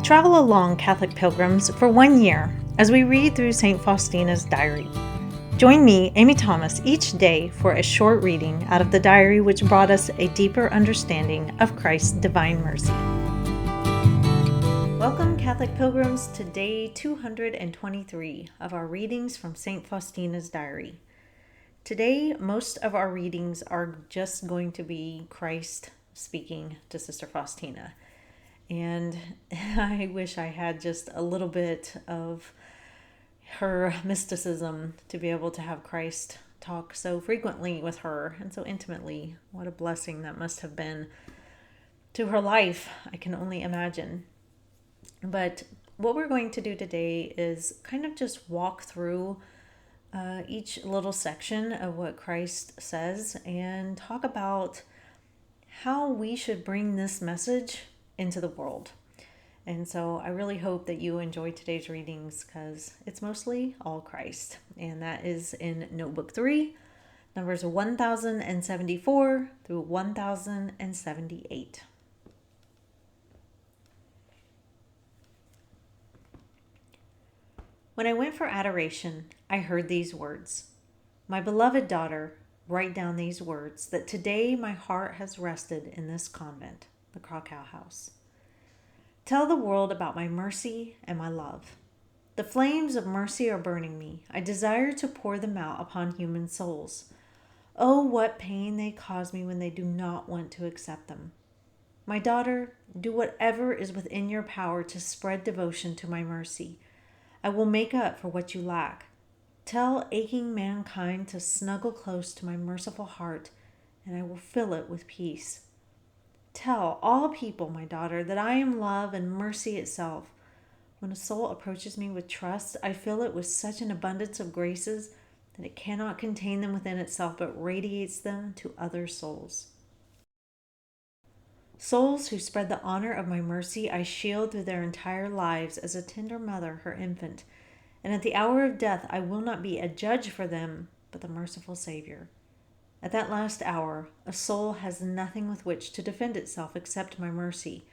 Travel along, Catholic pilgrims, for 1 year as we read through St. Faustina's diary. Join me, Amy Thomas, each day for a short reading out of the diary which brought us a deeper understanding of Christ's divine mercy. Welcome, Catholic pilgrims, to day 223 of our readings from St. Faustina's diary. Today, most of our readings are just going to be Christ speaking to Sister Faustina. And I wish I had just a little bit of her mysticism to be able to have Christ talk so frequently with her and so intimately. What a blessing that must have been to her life, I can only imagine. But what we're going to do today is kind of just walk through each little section of what Christ says and talk about how we should bring this message into the world. And so I really hope that you enjoyed today's readings because it's mostly all Christ. And that is in Notebook 3, numbers 1074 through 1078. When I went for adoration, I heard these words. My beloved daughter, write down these words that today my heart has rested in this convent, the Krakow house. Tell the world about my mercy and my love. The flames of mercy are burning me. I desire to pour them out upon human souls. Oh, what pain they cause me when they do not want to accept them. My daughter, do whatever is within your power to spread devotion to my mercy. I will make up for what you lack. Tell aching mankind to snuggle close to my merciful heart, and I will fill it with peace. Tell all people, my daughter, that I am love and mercy itself. When a soul approaches me with trust, I fill it with such an abundance of graces that it cannot contain them within itself, but radiates them to other souls. Souls who spread the honor of my mercy, I shield through their entire lives as a tender mother her infant. And at the hour of death, I will not be a judge for them, but the merciful Savior. At that last hour, a soul has nothing with which to defend itself except my mercy.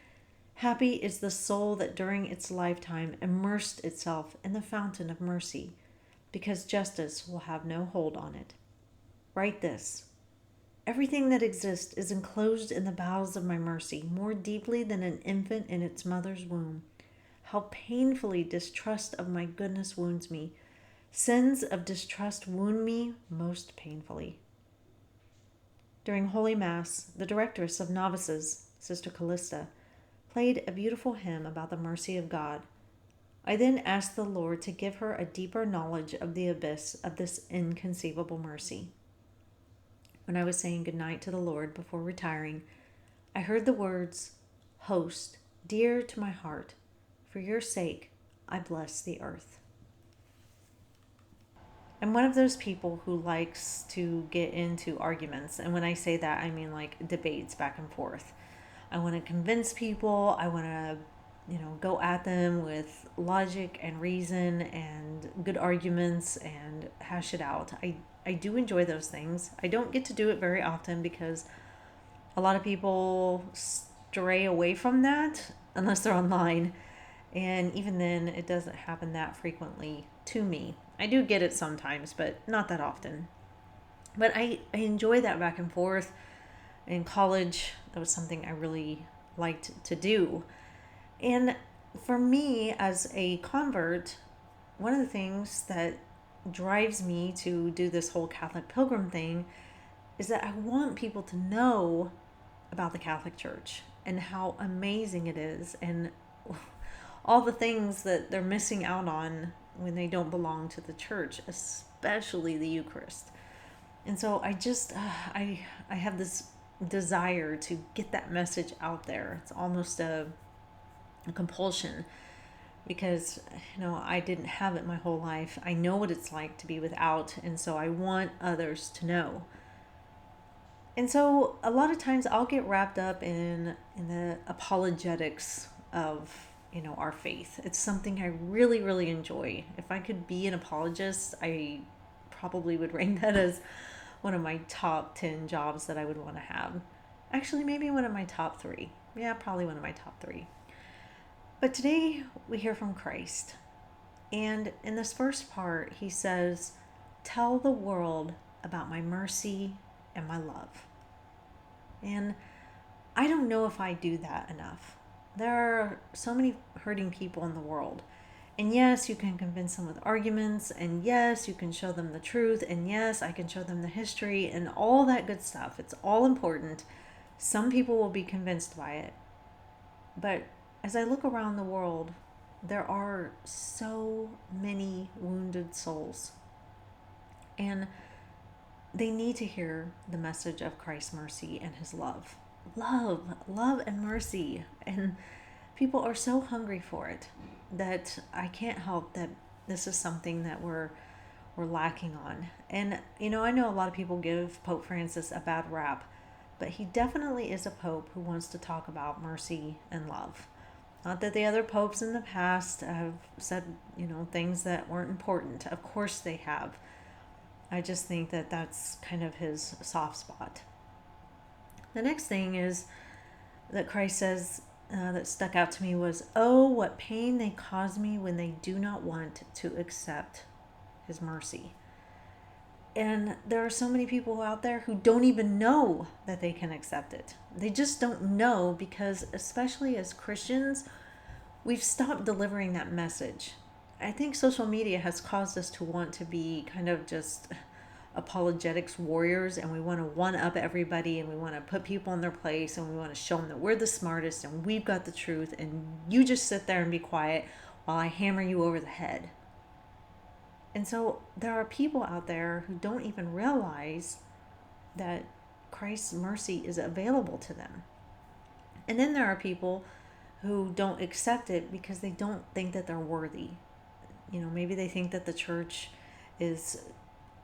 Happy is the soul that during its lifetime immersed itself in the fountain of mercy, because justice will have no hold on it. Write this. Everything that exists is enclosed in the bowels of my mercy, more deeply than an infant in its mother's womb. How painfully distrust of my goodness wounds me. Sins of distrust wound me most painfully. During Holy Mass, the directress of novices, Sister Callista, played a beautiful hymn about the mercy of God. I then asked the Lord to give her a deeper knowledge of the abyss of this inconceivable mercy. When I was saying goodnight to the Lord before retiring, I heard the words, Host, dear to my heart, for your sake I bless the earth. I'm one of those people who likes to get into arguments. And when I say that, I mean like debates back and forth. I want to convince people. I want to, go at them with logic and reason and good arguments and hash it out. I do enjoy those things. I don't get to do it very often because a lot of people stray away from that unless they're online. And even then, it doesn't happen that frequently to me. I do get it sometimes, but not that often. But I enjoy that back and forth. In college, that was something I really liked to do. And for me, as a convert, one of the things that drives me to do this whole Catholic pilgrim thing is that I want people to know about the Catholic Church and how amazing it is and all the things that they're missing out on when they don't belong to the church, especially the Eucharist. And so I just, I have this desire to get that message out there. It's almost a compulsion because, I didn't have it my whole life. I know what it's like to be without, and so I want others to know. And so a lot of times I'll get wrapped up in the apologetics of our faith. It's something I really, really enjoy. If I could be an apologist, I probably would rank that as one of my top 10 jobs that I would want to have. Actually, maybe one of my top 3. Yeah, probably one of my top 3. But today we hear from Christ. And in this first part, he says, "Tell the world about my mercy and my love." And I don't know if I do that enough. There are so many hurting people in the world. And yes, you can convince them with arguments. And yes, you can show them the truth. And yes, I can show them the history and all that good stuff. It's all important. Some people will be convinced by it. But as I look around the world, there are so many wounded souls. And they need to hear the message of Christ's mercy and his love. Love and mercy. And people are so hungry for it that I can't help that this is something that we're lacking on. And I know a lot of people give Pope Francis a bad rap, but he definitely is a pope who wants to talk about mercy and love. Not that the other popes in the past have said, things that weren't important. Of course they have. I just think that that's kind of his soft spot. The next thing is that Christ says that stuck out to me was, "Oh, what pain they cause me when they do not want to accept his mercy." And there are so many people out there who don't even know that they can accept it. They just don't know because, especially as Christians, we've stopped delivering that message. I think social media has caused us to want to be kind of just apologetics warriors, and we want to one up everybody, and we want to put people in their place, and we want to show them that we're the smartest and we've got the truth, and you just sit there and be quiet while I hammer you over the head. And so there are people out there who don't even realize that Christ's mercy is available to them. And then there are people who don't accept it because they don't think that they're worthy. Maybe they think that the church is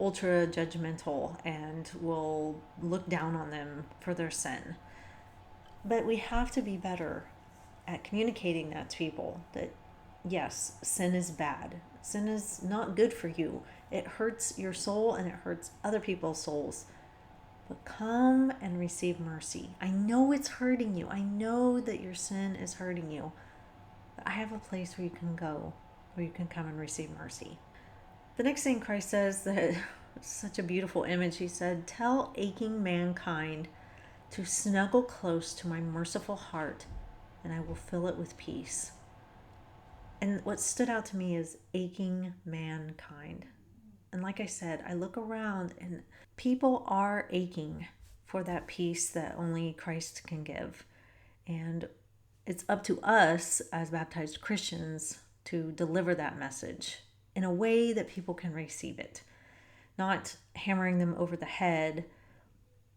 ultra judgmental and will look down on them for their sin. But we have to be better at communicating that to people, that yes, sin is bad. Sin is not good for you. It hurts your soul and it hurts other people's souls. But come and receive mercy. I know it's hurting you. I know that your sin is hurting you. But I have a place where you can go, where you can come and receive mercy. The next thing Christ says, that such a beautiful image, he said, "Tell aching mankind to snuggle close to my merciful heart, and I will fill it with peace." And what stood out to me is aching mankind. And like I said, I look around and people are aching for that peace that only Christ can give. And it's up to us as baptized Christians to deliver that message in a way that people can receive it, not hammering them over the head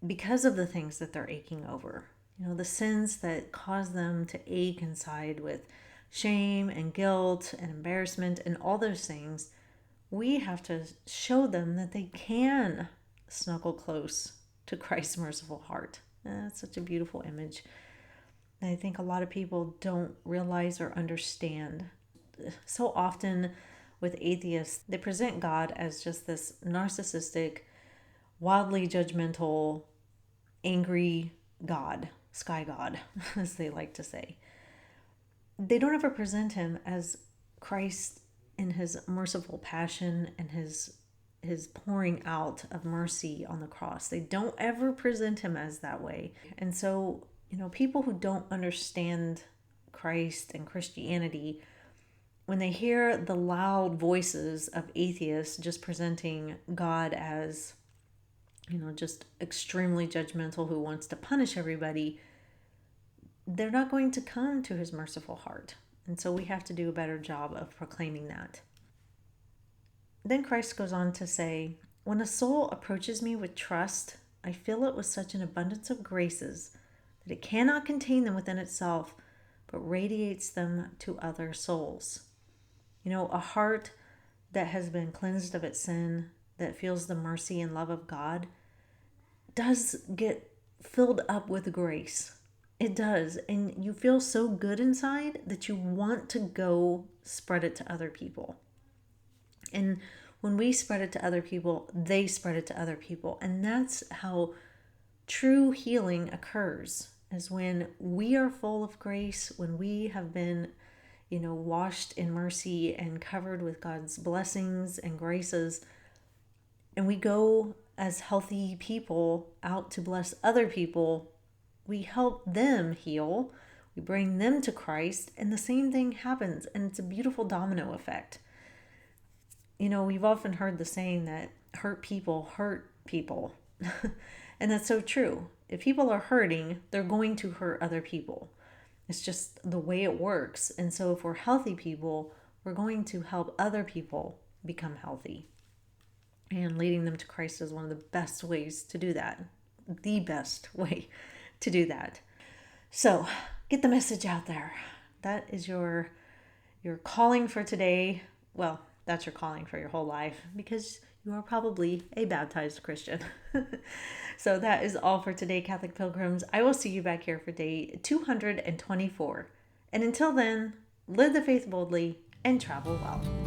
because of the things that they're aching over. The sins that cause them to ache inside with shame and guilt and embarrassment and all those things. We have to show them that they can snuggle close to Christ's merciful heart. And that's such a beautiful image. And I think a lot of people don't realize or understand. So often with atheists, they present God as just this narcissistic, wildly judgmental, angry God, sky God, as they like to say. They don't ever present him as Christ in his merciful passion and his pouring out of mercy on the cross. They don't ever present him as that way. And so, people who don't understand Christ and Christianity, when they hear the loud voices of atheists just presenting God as, just extremely judgmental who wants to punish everybody, they're not going to come to his merciful heart. And so we have to do a better job of proclaiming that. Then Christ goes on to say, "When a soul approaches me with trust, I fill it with such an abundance of graces that it cannot contain them within itself, but radiates them to other souls." A heart that has been cleansed of its sin, that feels the mercy and love of God, does get filled up with grace. It does. And you feel so good inside that you want to go spread it to other people. And when we spread it to other people, they spread it to other people. And that's how true healing occurs, is when we are full of grace, when we have been washed in mercy and covered with God's blessings and graces. And we go as healthy people out to bless other people. We help them heal. We bring them to Christ, and the same thing happens. And it's a beautiful domino effect. We've often heard the saying that hurt people hurt people. And that's so true. If people are hurting, they're going to hurt other people. It's just the way it works. And so if we're healthy people, we're going to help other people become healthy. And leading them to Christ is one of the best ways to do that. The best way to do that. So get the message out there. That is your calling for today. Well, that's your calling for your whole life, because you are probably a baptized Christian. So that is all for today, Catholic Pilgrims. I will see you back here for day 224. And until then, live the faith boldly and travel well.